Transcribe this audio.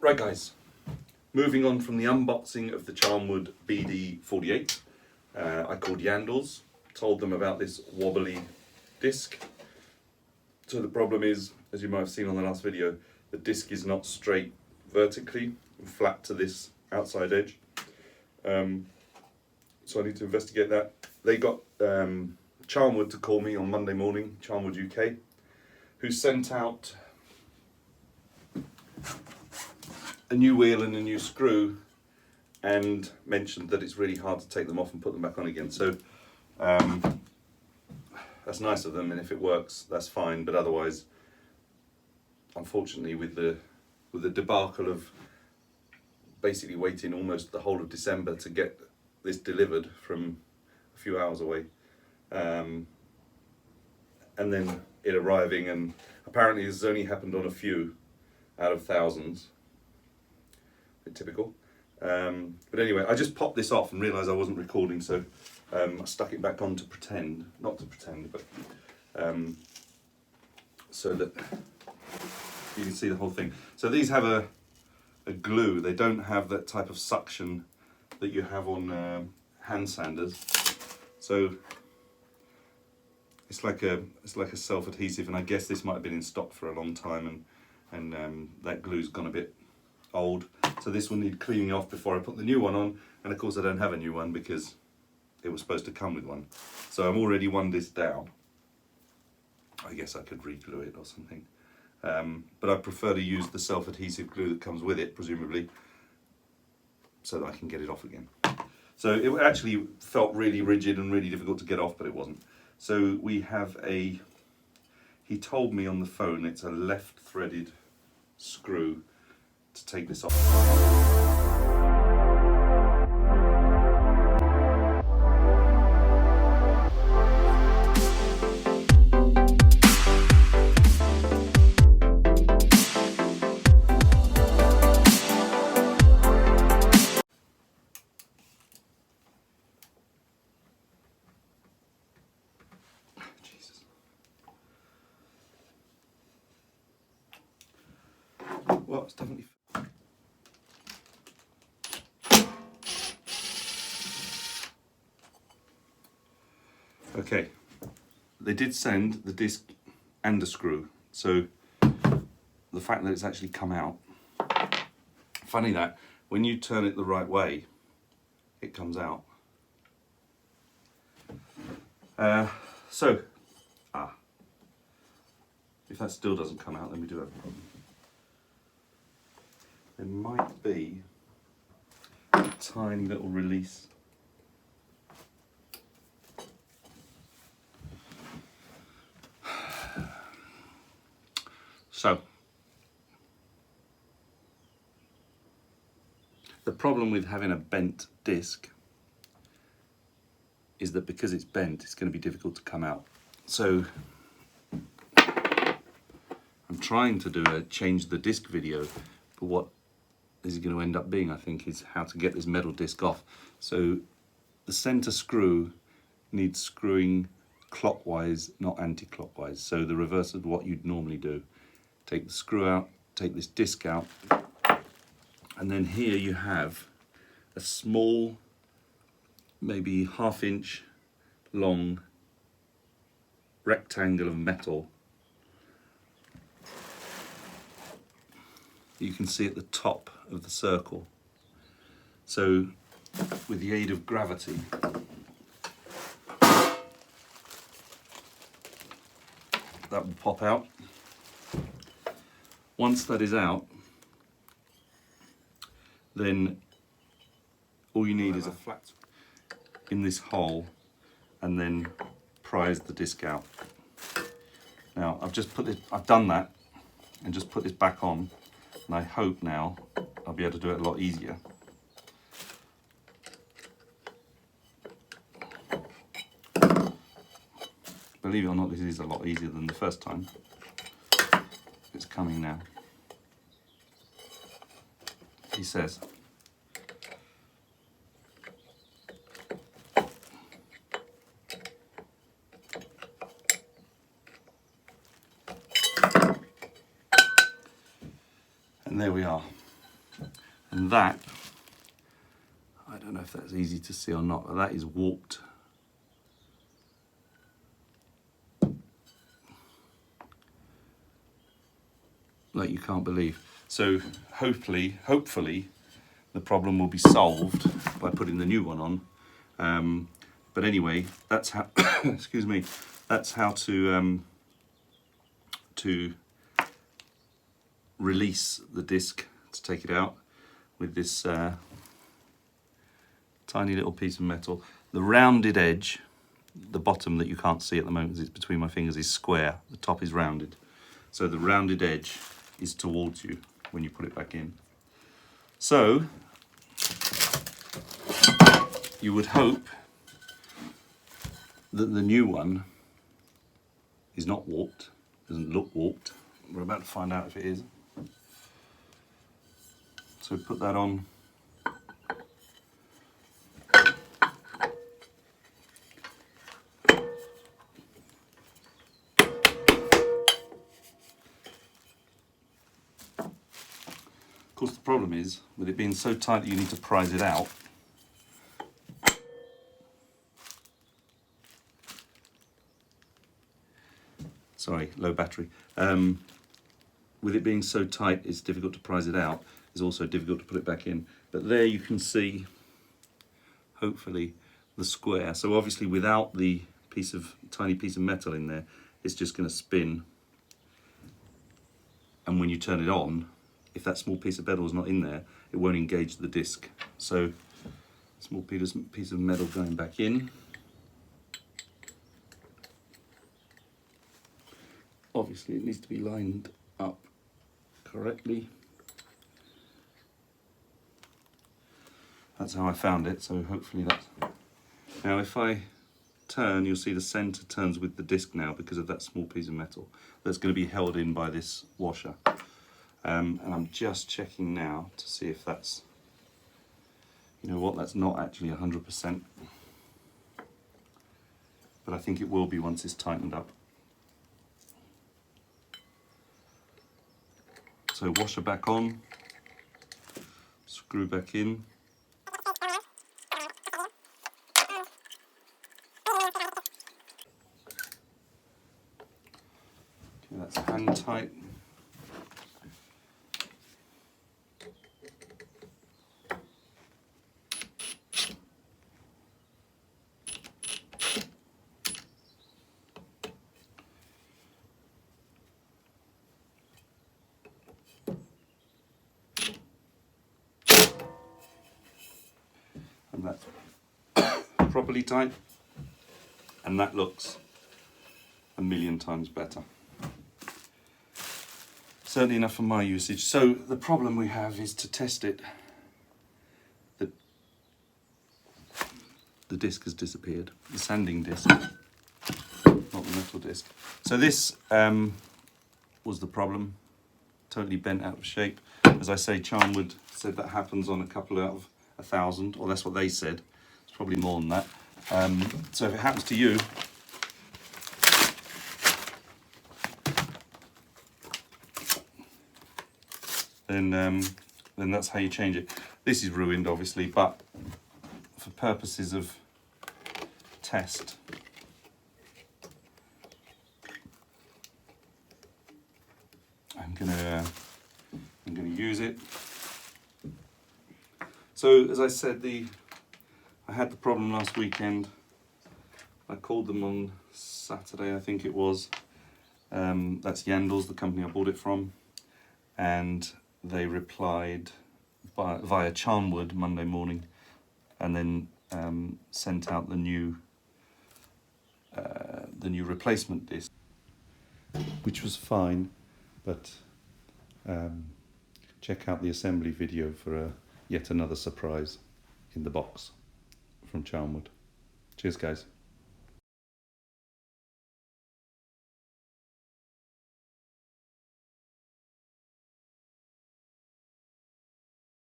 Right guys, moving on from the unboxing of the Charnwood BD48, I called Yandles, told them about this wobbly disc. So the problem is, as you might have seen on the last video, the disc is not straight vertically and flat to this outside edge. So I need to investigate that. They got Charnwood to call me on Monday morning, Charnwood UK, who sent out a new wheel and a new screw and mentioned that it's really hard to take them off and put them back on again. So that's nice of them, and if it works, that's fine. But otherwise, unfortunately, with the debacle of basically waiting almost the whole of December to get this delivered from a few hours away, and then it arriving, and apparently this has only happened on a few out of thousands. A bit typical. But anyway, I just popped this off and realised I wasn't recording, so I stuck it back on to pretend, not to pretend, but so that you can see the whole thing. So these have a glue. They don't have that type of suction that you have on hand sanders. So it's like a self-adhesive, and I guess this might have been in stock for a long time, and that glue's gone a bit old. So this will need cleaning off before I put the new one on, and of course I don't have a new one because it was supposed to come with one. So I'm already one disc down. I guess I could re-glue it or something. But I prefer to use the self-adhesive glue that comes with it, presumably, so that I can get it off again. So it actually felt really rigid and really difficult to get off, but it wasn't. So we have he told me on the phone it's a left threaded screw to take this off. Well, it's definitely. Okay, they did send the disc and a screw, so the fact that it's actually come out. Funny that when you turn it the right way, it comes out. If that still doesn't come out, then we do have a problem. There might be a tiny little release. So, the problem with having a bent disc is that because it's bent, it's going to be difficult to come out. So, I'm trying to do a change the disc video, but what this is going to end up being, I think, is how to get this metal disc off. So, the center screw needs screwing clockwise, not anti-clockwise. So, the reverse of what you'd normally do. Take the screw out, take this disc out, and then here you have a small, maybe ½ inch long rectangle of metal. You can see at the top of the circle. So with the aid of gravity, that will pop out. Once that is out, then all you need is a flat in this hole and then prise the disc out. Now I've done that and just put this back on, and I hope now I'll be able to do it a lot easier. Believe it or not, this is a lot easier than the first time. It's coming now, he says. And there we are. And that, I don't know if that's easy to see or not, but that is warped. Like you can't believe. So hopefully the problem will be solved by putting the new one on. But anyway, that's how excuse me, that's how to release the disc, to take it out with this tiny little piece of metal. The rounded edge, the bottom that you can't see at the moment because it's between my fingers, is square. The top is rounded. So the rounded edge is towards you when you put it back in. So you would hope that the new one is not warped, doesn't look warped. We're about to find out if it is. So put that on. Of course, the problem is, with it being so tight that you need to prise it out, sorry, low battery. With it being so tight, it's difficult to prise it out. It's also difficult to put it back in. But there you can see, hopefully, the square. So obviously without the tiny piece of metal in there, it's just going to spin. And when you turn it on, if that small piece of metal is not in there, it won't engage the disc. So, small piece of metal going back in. Obviously it needs to be lined up correctly. That's how I found it, so hopefully that's... Now if I turn, you'll see the centre turns with the disc now because of that small piece of metal that's going to be held in by this washer. And I'm just checking now to see if that's... You know what, that's not actually 100%. But I think it will be once it's tightened up. So washer back on, screw back in. Okay, that's hand tight. And that's properly tight, and that looks a million times better. Certainly enough for my usage. So the problem we have is to test it. The disc has disappeared, the sanding disc, not the metal disc. So this was the problem, totally bent out of shape. As I say, Charnwood said that happens on a couple out of 1,000, or that's what they said. It's probably more than that. So if it happens to you, then that's how you change it. This is ruined, obviously, but for purposes of test, I'm gonna use it. So as I said, I had the problem last weekend. I called them on Saturday, I think it was. That's Yandles, the company I bought it from, and they replied via Charnwood Monday morning, and then sent out the new replacement disc, which was fine. But check out the assembly video for yet another surprise in the box from Charnwood. Cheers, guys.